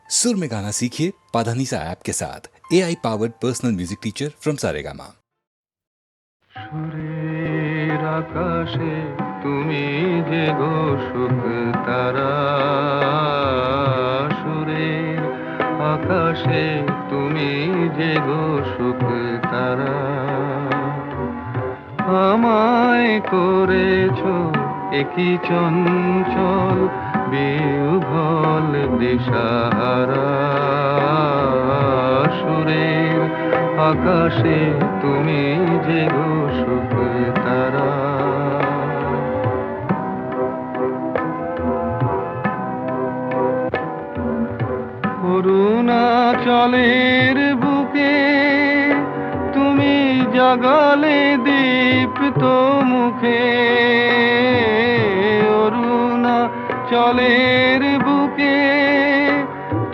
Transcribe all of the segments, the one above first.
सुर में गाना सीखिए पाधानीसा ऐप के साथ AI powered personal music teacher from Saregama. সুরের আকাশে তুমি যে গো সুখ তারা, সুরের আকাশে তুমি যে গো সুখ তারা, আমায় করেছো একই চঞ্চল বিহ্বল দিশাহারা। সুরের আকাশে তুমি যে গো সুখ তারা। অরুণাচলের বুকে তুমি জাগালে দীপ্ত মুখে, অরুণাচলের বুকে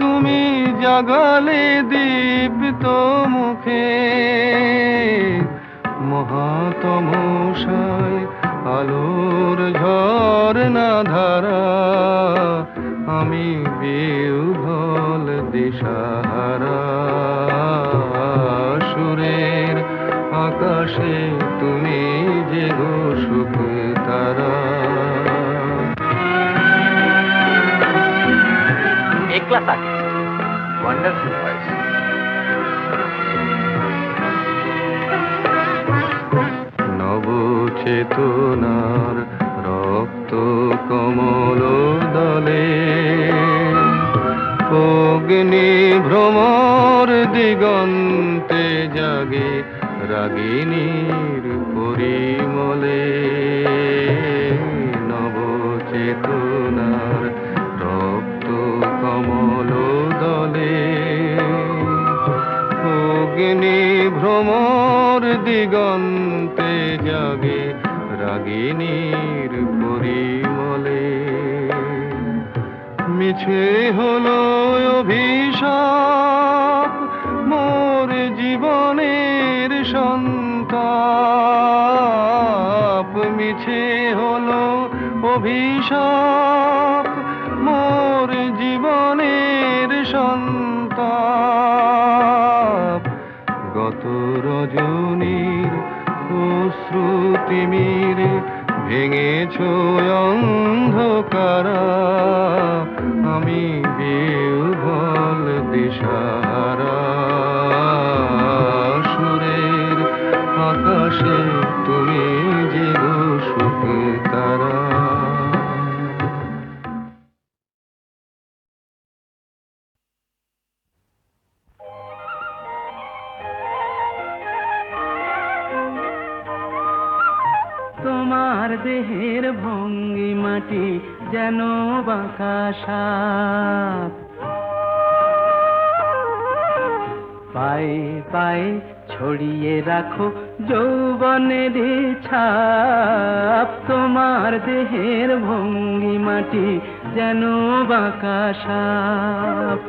তুমি জাগালে দীপ্ত মুখে। মহাতমশায় আলোর ঝরনা ধারা, আমি বিহ্বল দিশাহারা। সুরের আকাশে তুমি যে গো সুখ তারা। একলা থাকে ওয়ান্ডারফুল ভয়েস। নবচেতনার রক্ত কমল দলে, অগ্নি ভ্রমর দিগন্তে জাগে রাগিনীর পরিমলে। নবচেতনার রক্ত কমল দলে, অগ্নি ভ্রমর দিগন্তে জাগে রাগিনীর পরিমলে। মিছে হলো অভিশাপ মোর জীবনের সন্তাপ, মিছে হলো অভিশাপ মোর জীবনের সন্তাপ। গত রজনীর অশ্রুতিমিরে ভেঙেছ অন্ধকারা, আমি বিহ্বল দিশাহারা। সুরের আকাশে তুমি যে গো সুখ তারা। তোমার দেহের ভঙ্গিমাটি যেন বাঁকা সাপ, পায়ে পায়ে ছড়িয়ে রাখো যৌবনের ছাপ। তোমার দেহের ভঙ্গিমাটি যেন বাঁকা সাপ।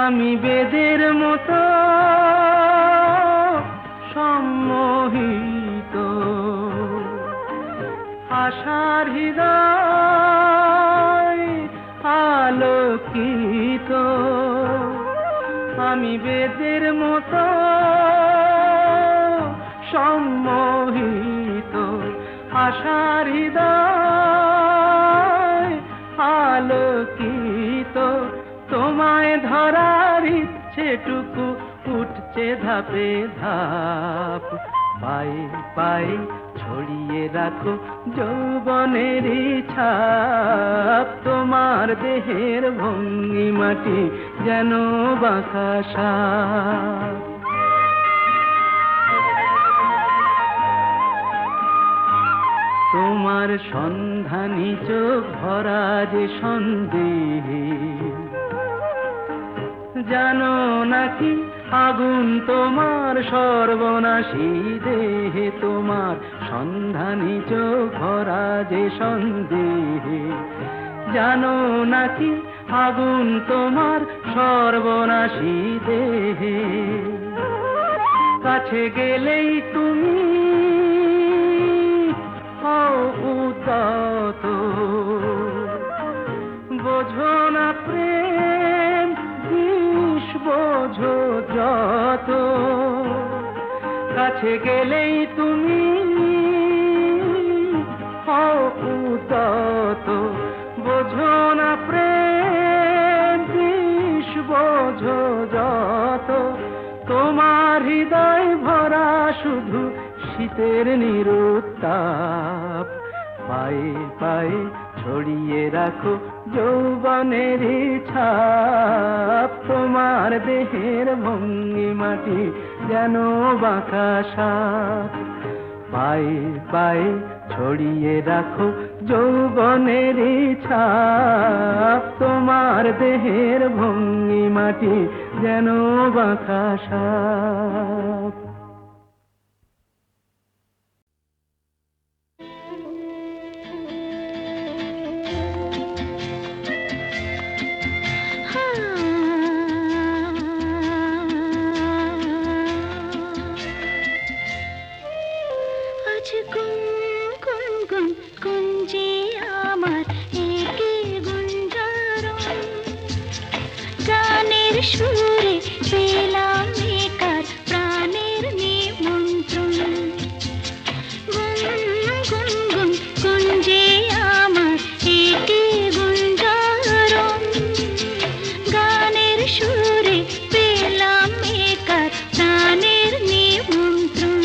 আমি বেদের মতো সম্মোহিত, আশার হৃদয় আলোকিত। আমি বেদের মতো সম্মোহিত, আশার হৃদয় আলোকিত। তোমায় ধরার ইচ্ছেটুকু উঠছে ধাপে ধাপ, পায়ে পায়ে ছড়িয়ে রাখো যৌবনের ছাপ। তোমার দেহের ভঙ্গিমাটি যেন বাঁকা সাপ। তোমার সন্ধানী চোখ ভরা যে সন্দেহে, জানো নাকি আগুন তোমার সর্বনাশী দেহে। তোমার সন্ধানী চোখ ভরা যে সন্দেহে, জানো নাকি আগুন তোমার সর্বনাশী দেহে। কাছে গেলেই তুমি হও উদ্যত, বোঝো না প্রেম বিষ বোঝো যত, কাছে গেলেই তুমি হও উদ্যত, বোঝো না প্রেম বিষ বোঝো যত, তোমার হৃদয় ভরা শুধু শীতের নিরুত্তাপ, পায়ে পায়ে ছড়িয়ে রাখো যৌবনের ছাপ, তোমার দেহের ভঙ্গিমাটি যেন বাঁকা সাপ, পায়ে পায়ে ছড়িয়ে রাখো যৌবনের ছাপ, তোমার দেহের ভঙ্গিমাটি যেন বাঁকা সাপ। সুরে পেলাম একার প্রাণের নিমন্ত্রণ, গুন গুন গুন গুঞ্জে আমার একে গুঞ্জরণ, গানের সুরে পেলাম একার প্রাণের নিমন্ত্রণ।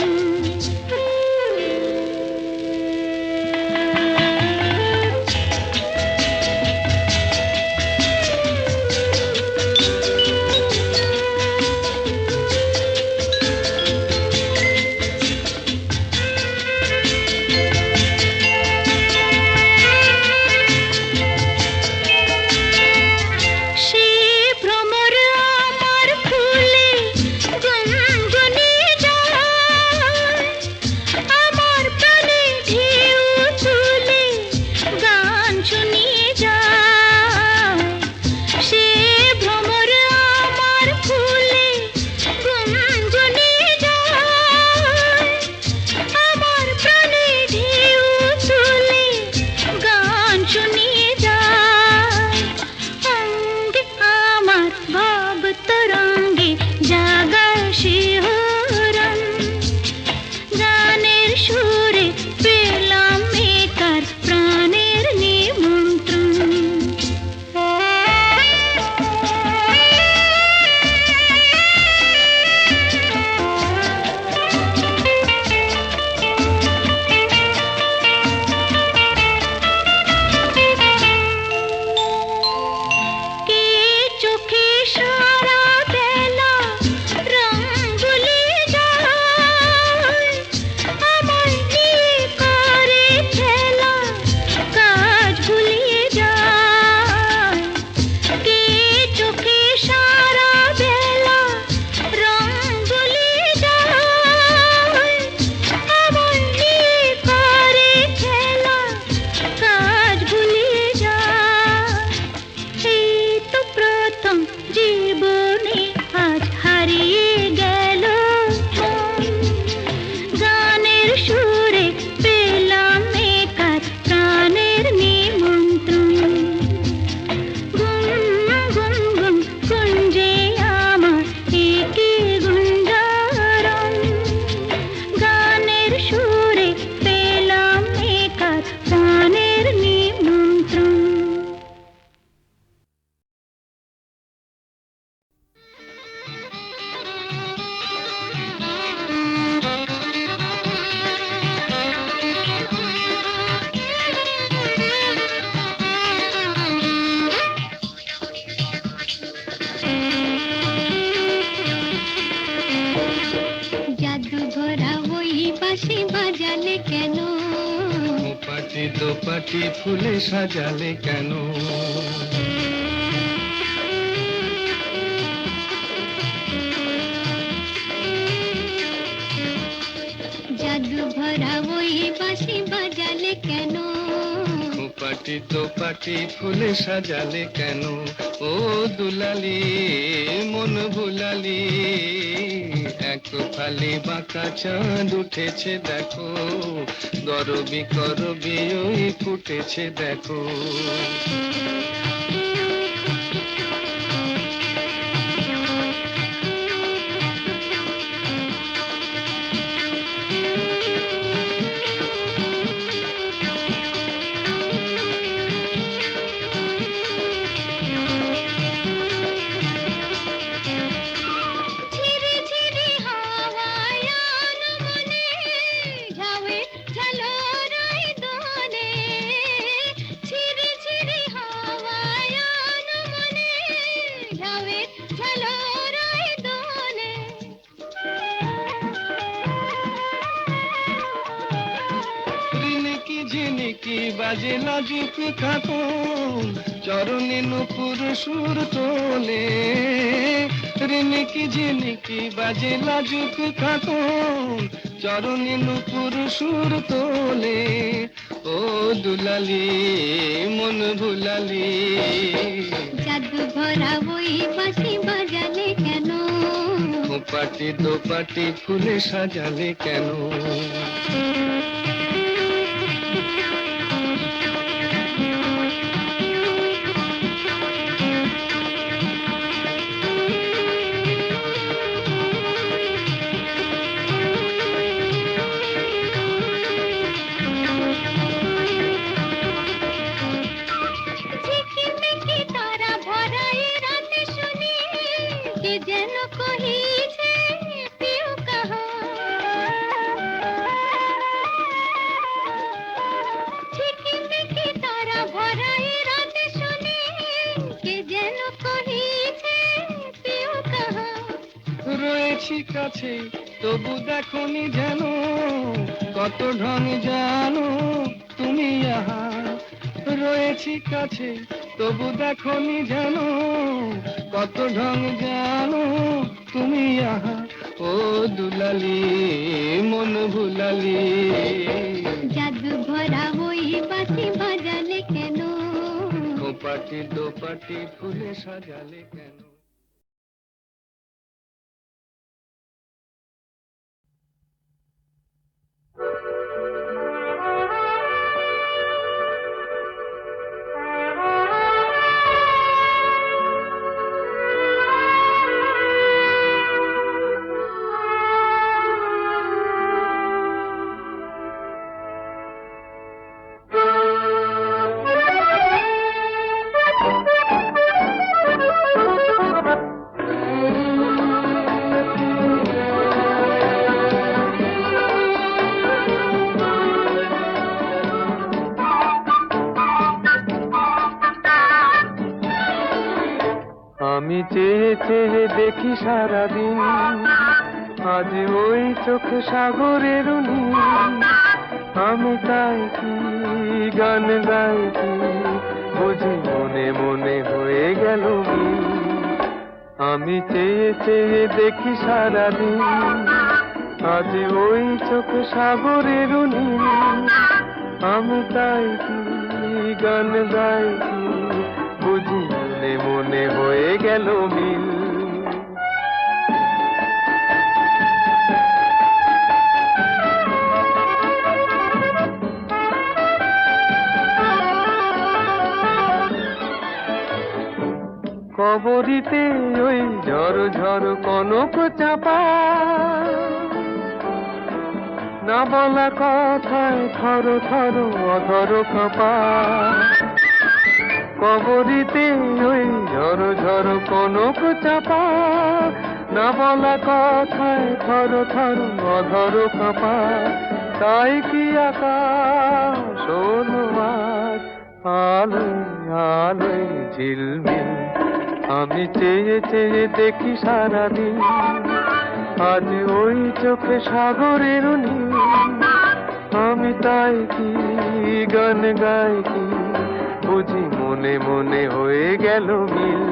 দোপাটি ফুলে সাজালে কেন? জাদু ভরা ওই বাঁশি বাজালে কেন? পাটি তো পাটি ফুলে সাজালে কেন, ও দুলালি মন ভুলালি, এক ফালি বাঁকা চাঁদ উঠেছে দেখো, গরবি করবি ওই ফুটেছে দেখো। ঝিরি ঝিরি হাওয়ায় আনমনে ঝাউয়ে ঝালরাই দোলে, ঝিরি ঝিরি হাওয়ায় আনমনে ঝাউয়ে ঝালরাই দোলে। রিনিকি ঝিনিকি বাজে লাজুক খাতুন, চরণে নুপুর সুর তোলে, রিনিকি ঝিনিকি বাজে লাজুক খাতুন, চরণে নুপুর সুর তোলে, ও দুলালি মন ভুলালি। জাদু ভরা ওই বাঁশি বাজালে কেন, ও পাটি দো পাটি ফুলে সাজালে কেন। ঝিকিমিকি তারা ভরা এই রাতে শুনি, কে যেন কহিছে পিউ কাহা। ঝিকিমিকি তারা ভরা এই রাতে শুনি, কে যেন কহিছে পিউ কাহা। রয়েছি কাছে তবু দেখনি যেন, কত ঢং জানো তুমি আহা। রয়েছি কাছে তবু দেখনি যেন, কত ঢং জানো তুমি আহা, ও দুলালি মন ভুলালি। জাদু ভরা ওই বাঁশি বাজালে কেন, ও পাটি দো পাটি ফুলে সাজালে কেন। আমি চেয়ে চেয়ে দেখি সারাদিন, আজ ওই চোখে সাগরের নীল। আমি তাই কি গান গাই কি, বুঝি মনে মনে হয়ে গেল মিল। আমি চেয়ে চেয়ে দেখি সারাদিন, আজ ওই চোখে সাগরের নীল। আমি তাই কি গান গাই কি, বুঝি মনে মনে হয়ে গেল মিল। কবরিতে ওই ঝড় ঝড় কনক চাপা, না বলা কথায় থর থর অধর কাঁপা। কবরিতে ওই ঝড় ঝড় কনক চাপা, না বলা কথায় থর থর অধর কাঁপা। তাই কি আকাশ হলো আজ আলোয় আলোয় ঝিলমিল। আমি চেয়ে চেয়ে দেখি সারাদিন, আজ ওই চোখে সাগরের নীল। আমি তাই কি গান গাই কি, বুঝি মনে মনে হয়ে গেল মিল।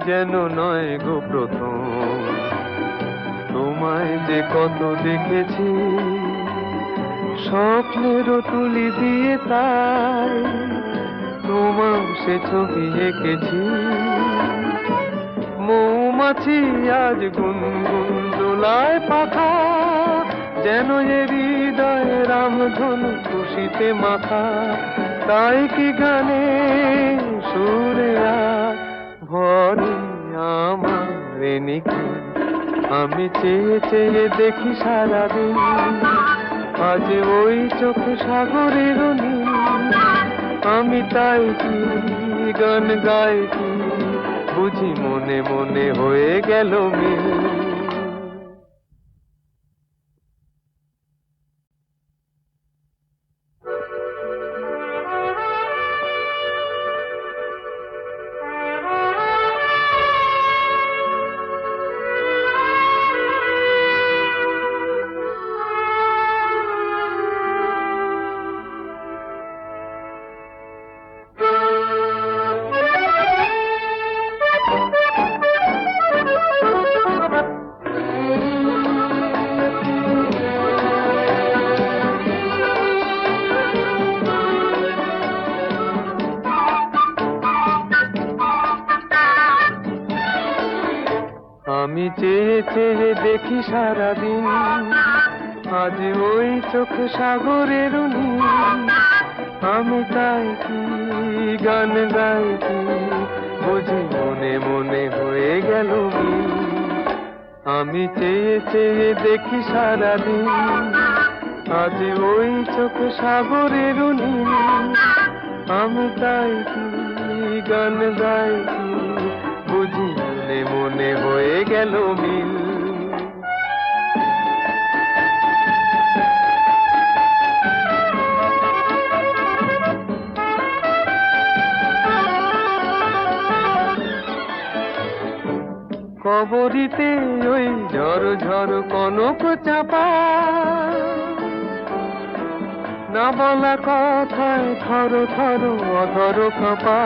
যেন নয় গো প্রথম, তোমায় যে কত দেখেছি স্বপ্নেরও তুলি দিয়ে, তাই তোমার সে ছবি এঁকেছি। মৌমাছি আজ গুনগুন দোলায় পাখা, যেন এ হৃদয় রামধনু খুশিতে মাখা। তাই কি গানে সুরে আজ ভরে আমার নিখি, আমি চেয়ে চেয়ে দেখি সারাদিন, আজ ওই চোখে সাগরের নীল। আমি তাই কি গান গাই কি, বুঝি মনে মনে হয়ে গেল মিল। আমি চেয়ে চেয়ে দেখি সারাদিন, আজ ওই চোখে সাগরের নীল। আমি তাই কি গান গাই কি, বুঝি মনে মনে হয়ে গেল মিল। আমি চেয়ে চেয়ে দেখি সারাদিন, আজ ওই চোখে সাগরের নীল। আমি তাই কি গান গাই কি, বুঝি মনে মনে হয়ে গেল মিল। কবরিতে ওই ঝড় ঝড় কনক চাপা, না বলা কথায় থর থর অধর কাঁপা।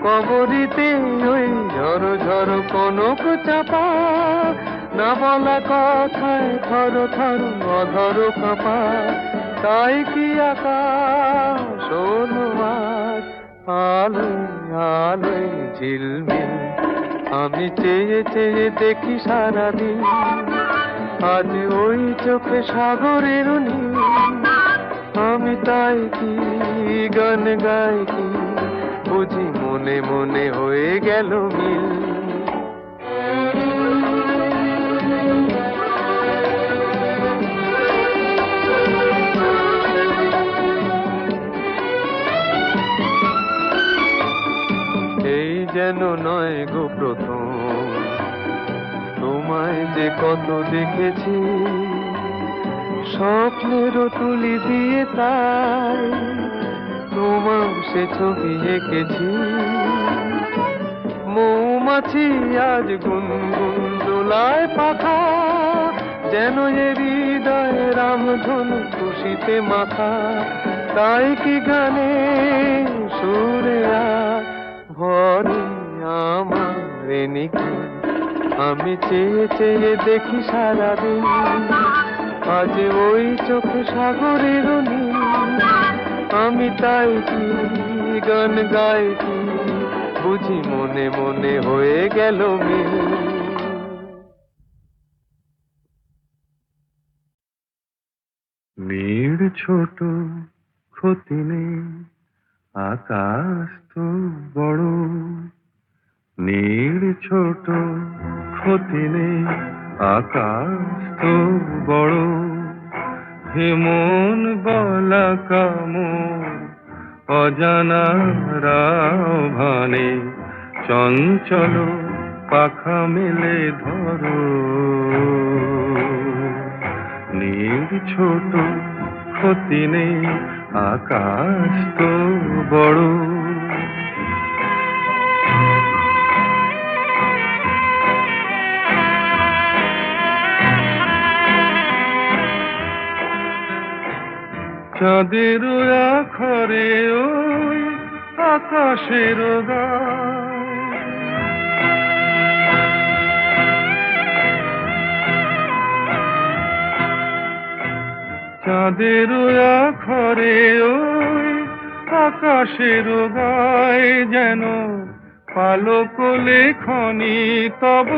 কবরিতে ওই ঝড় ঝড় কনক চাপা, না বলা কথায় থর থর অধর কাঁপা। তাই কি আকাশ হলো আজ আলোয় আলোয় ঝিলমিল। আমি চেয়ে চেয়ে দেখি সারাদিন, আজ ওই চোখে সাগরের নীল। আমি তাই কি গান গাই কি, বুঝি মনে মনে হয়ে গেল মিল। এই যেন নয় গো প্রথম, তোমায় যে কত দেখেছি স্বপ্নেরও তুলি দিয়ে, তাই তোমার সে ছবি এঁকেছি। মৌমাছি আজ গুনগুন দোলায় পাখা, যেন এ হৃদয় রামধনু খুশিতে মাখা। তাই কি গানে সুরে আজ ভরে আমার নিখি, আমি চেয়ে চেয়ে দেখি সারাদিন, আজ ওই চোখে সাগরের নীল। আমি তাই কি গান গাই কি, বুঝি মনে মনে হয়ে গেল মিল। মেয়ের ছোট ক্ষতি নেই, আকাশ তো বড়। নীড় ছোট ক্ষতি নেই, আকাশ তো বড়। হেমন বলা কামন অজানা রাভানে, চঞ্চল পাখা মেলে ধরো। নীড় ছোট ক্ষতি নেই, আকাশ তো বড়। চাঁদের আখরে ওই আকাশের গায়, চাঁদের আখরে ওই আকাশের গায় যেন পালক লেখনি তব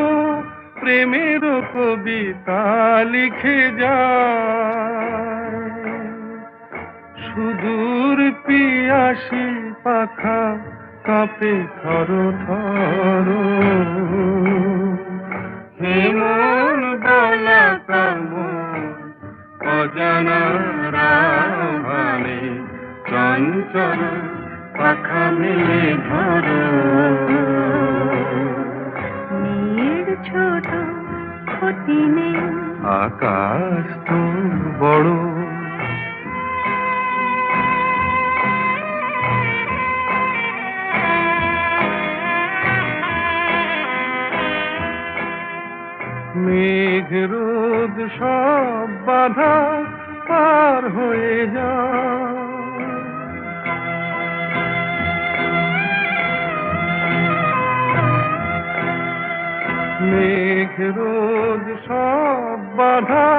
প্রেমের কবিতা লিখে যায়। সুদূর পিয়াসী পাখা কাঁপে থর থর, হেমন বলা কামন অজানা রাভানে চঞ্চল পাখা মেলে ধরো। মেয়ের ছোট ক্ষতি নেই, আকাশ তো বড়। মেঘ রোদ সব বাধা পার হয়ে যায়। মেঘ রোদ সব বাধা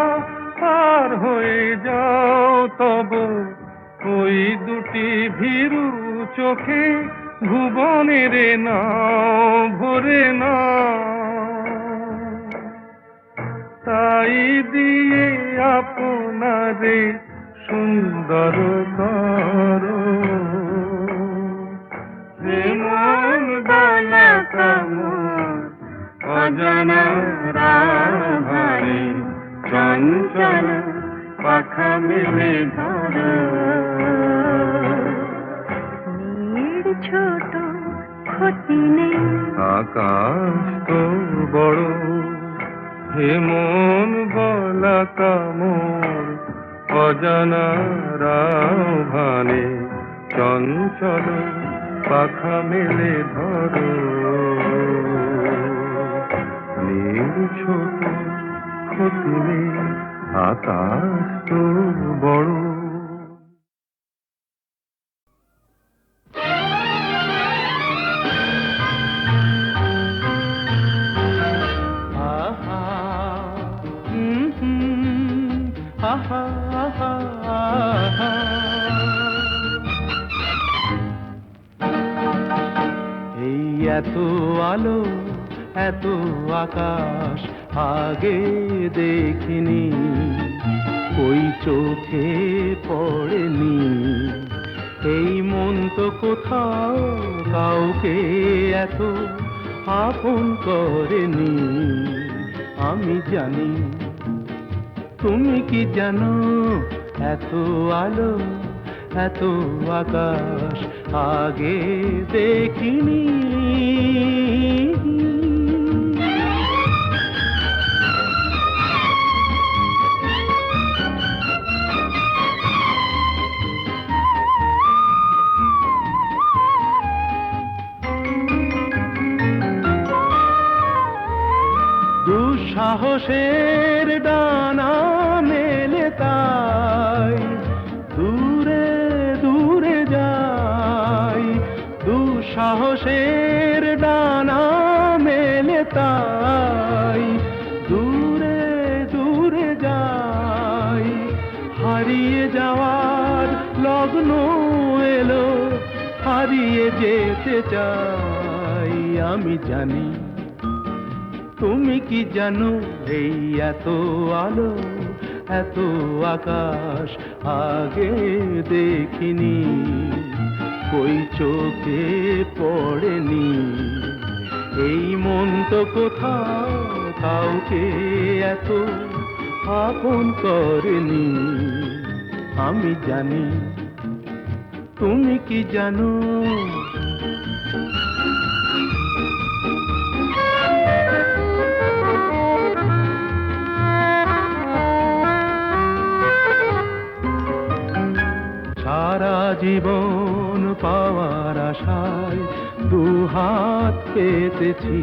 পার হয়ে যাও, তব ওই দুটি ভীরু চোখে ভুবনের নাও ভরে নাও। তাই দিয়ে আপনারে সুন্দর করো, যেমন বালা কামন অজানা রাভারে চঞ্চল পাখা মেলে ধরো। মেয়ের ছোট ক্ষতি নেই, আকাশ তো বড়। হেমন বলা কামর অজানা রাভানে চঞ্চল পাখা মেলে ধরো। নীল ছোট ক্ষতি নেই, আকাশ তো বড়। এই এত আলো এত আকাশ আগে দেখিনি, ওই চোখে পড়েনি। এই মন তো কোথাও কাউকে এত আপন করেনি। আমি জানি, তুমি কি জানো, এত আলো এত আকাশ আগে দেখিনি। দুঃসাহসের ডানা মেলে তাই দূরে দূরে যাই। দুঃসাহসের ডানা মেলে তাই দূরে দূরে যাই। হারিয়ে যাওয়ার লগ্ন এলো, হারিয়ে যেতে চাই। আমি জানি, তুমি কি জানো, এই এত আলো এত আকাশ আগে দেখিনি, ওই চোখে পড়েনি। এই মন তো কোথাও কাউকে এত আপন করেনি। আমি জানি, তুমি কি জানো। সারা জীবন পাওয়ার আশায় দুহাত পেতেছি,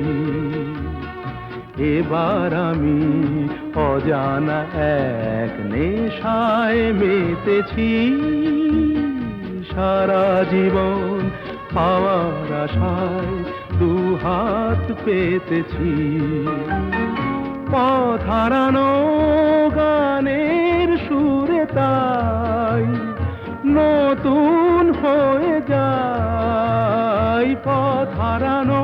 এবার আমি অজানা এক নেশায় মেতেছি। সারা জীবন পাওয়ার আশায় দুহাত পেতেছি, পথ হারানো গানের সুরে তাই নতুন হয়ে যায় পথ হারানো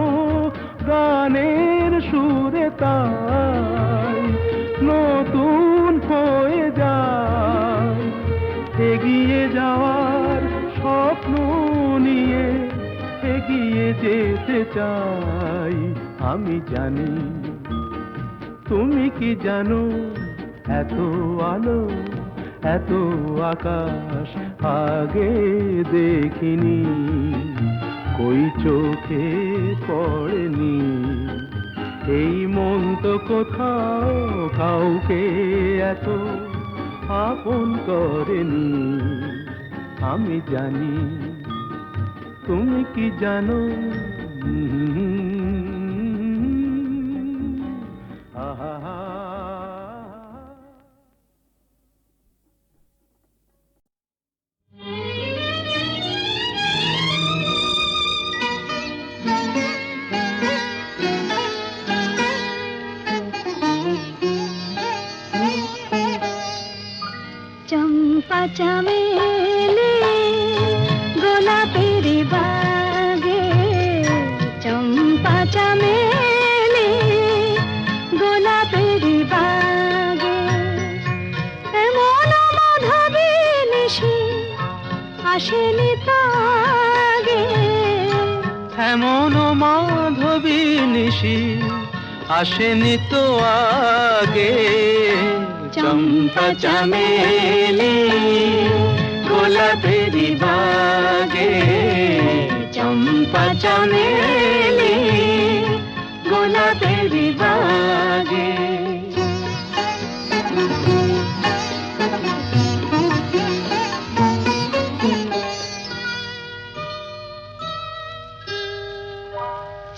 গানের সুরে তাই নতুন হয়ে যায় এগিয়ে যাওয়ার স্বপ্ন নিয়ে এগিয়ে যেতে চাই আমি জানি তুমি কি জানো এত আলো এত আকাশ আগে দেখিনি কই চোখে পড়েনি এই মন তো কোথাও কাউকে এত আপন করেনি আমি জানি তুমি কি জানো আহা চম্পা চামেলি গোলাপের বাগে চম্পা চামেলি গোলাপের বাগে এমন মাধবী নিশি আসেনি তো আগে এমন মাধবী নিশি আসেনি তো আগে চম্পা চামেলি গোলাপের বাগে চম্পা চামেলি গোলাপের বাগে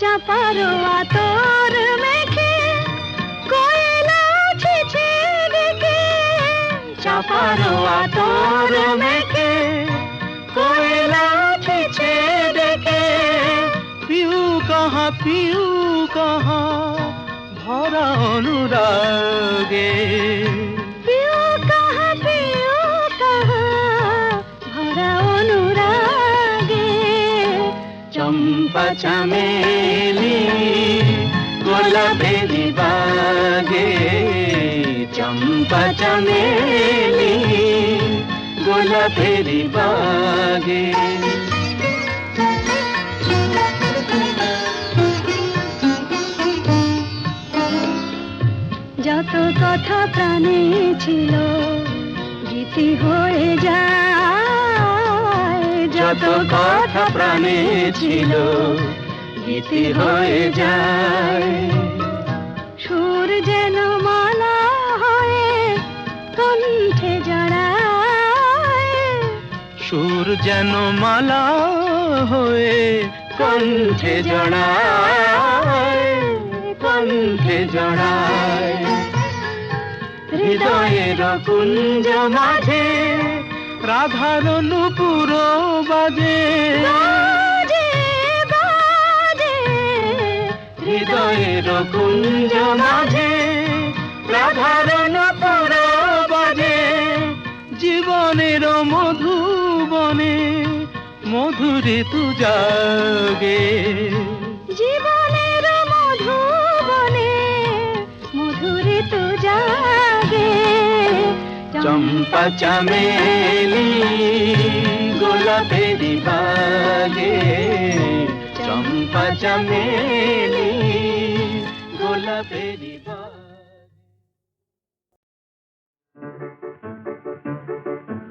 চাপারো আতর মেখে কোয়েলা ছিছে ডেকে চাপারো আতর মেখে কোয়েলা ছিছে ডেকে পিউ কাহা ভরা অনুরাগে পিউ কাহা ভরা অনুরাগে চম্পা চামেলি গোলাপের বাগে চম্পা চামেলি গোলাপের বাগে যত কথা প্রাণে ছিল গীতি হয়ে যায় যত কথা প্রাণে ছিল গীতি হয়ে যায় সুর যেন মালা হয়ে কণ্ঠে জড়ায় সুর যেন মালা হয়ে কণ্ঠে জড়ায় কণ্ঠে জড়ায় হৃদয়ের কুঞ্জ মাঝে রাধার নূপুর বাজে বাজে বাজে হৃদয়ের কুঞ্জ মাঝে রাধার নূপুর বাজে জীবনের মধুবনে মধুরে তু জাগে জীবনের মধুবনে মধুরে তো জাগে চম্পা চামেলি গোলাপের বাগে চম্পা চামেলি গোলাপের বাগে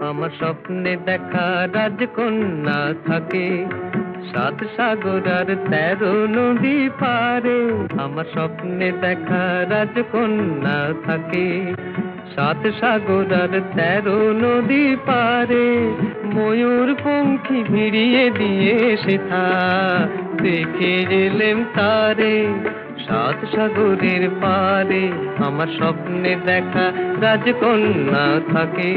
আমার স্বপ্নে দেখা রাজকন্যা থাকে 7 সাগর আর 13 নদী পারে আমার স্বপ্নে দেখা রাজকন্যা থাকে 7 সাগর আর 13 নদী পারে ময়ূর পঙ্খী ভিড়িয়ে দিয়ে সেথা দেখে এলেম তারে 7 সাগরের পারে আমার স্বপ্নে দেখা রাজকন্যা থাকে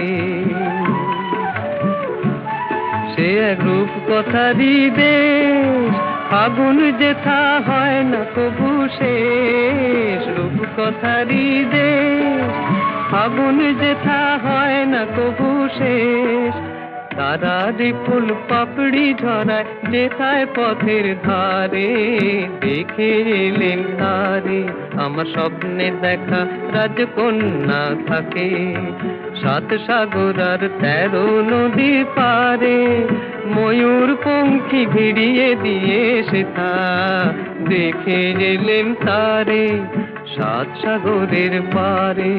সে এক রূপ কথারই দেশ ফাগুন যেথা হয় না কবু শেষ রূপ কথারই দেশ ফাগুন যেথা হয় না কবু শেষ, তারারি ফুল পাপড়ি ঝরায় যেথায় পথের ধারে, দেখে এলেন তারে আমার স্বপ্নে দেখা রাজকন্যা থাকে, 7 সাগর আর 13 নদী পারে, ময়ূর পঙ্খী ভিড়িয়ে দিয়ে সেথা, দেখে এলেন তারে 7 সাগরের পারে।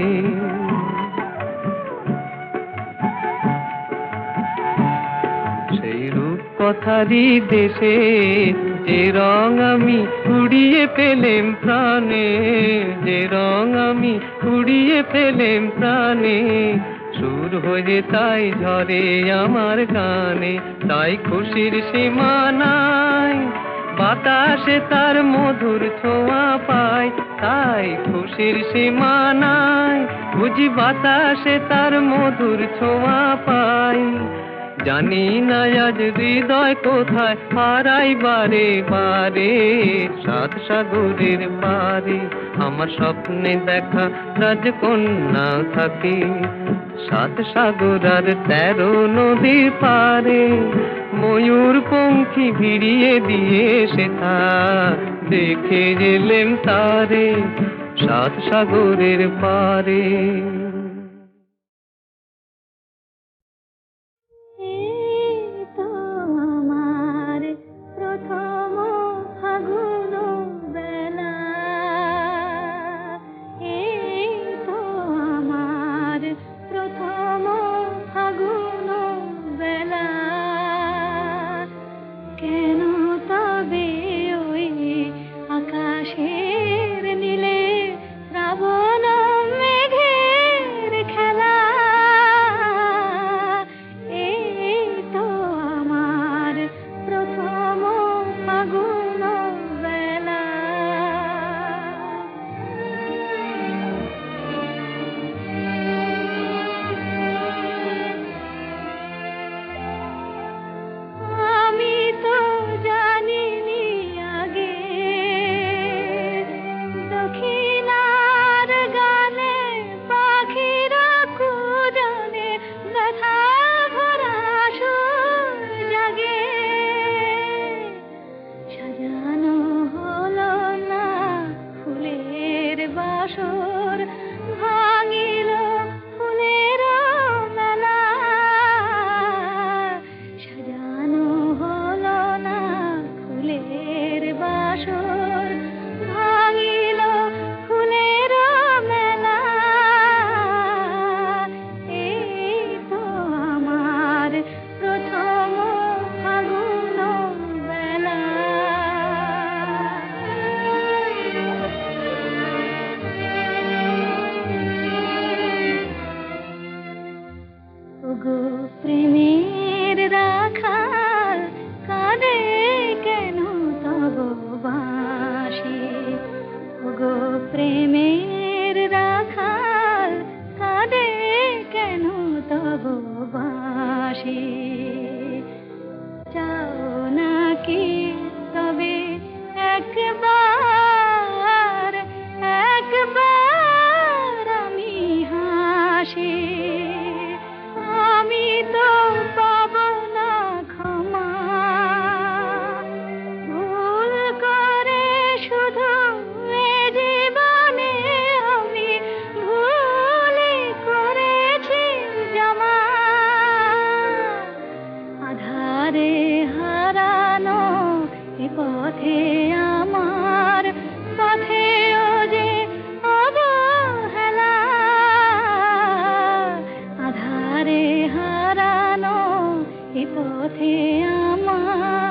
সেই রূপ কথারি দেশে যে রং আমি কুড়িয়ে পেলেম প্রাণে, যে রং আমি কুড়িয়ে পেলেম প্রাণে, সুর হয়ে তাই ঝরে আমার গানে, তাই খুশির সীমা নাই, বাতাসে তার মধুর ছোঁয়া পায়, তাই খুশির সীমা নাই, বুঝি বাতাসে তার মধুর ছোঁয়া পাই, জানি না আজ হৃদয় কোথায় হারাই বারে বারে, 7 সাগরের পারে আমার স্বপ্নে দেখা রাজকন্যা থাকে, 7 সাগর আর 13 নদীর পারে, ময়ূর পঙ্খী ভিড়িয়ে দিয়ে সেথা, দেখে এলেম তারে 7 সাগরের পারে। পথে আমার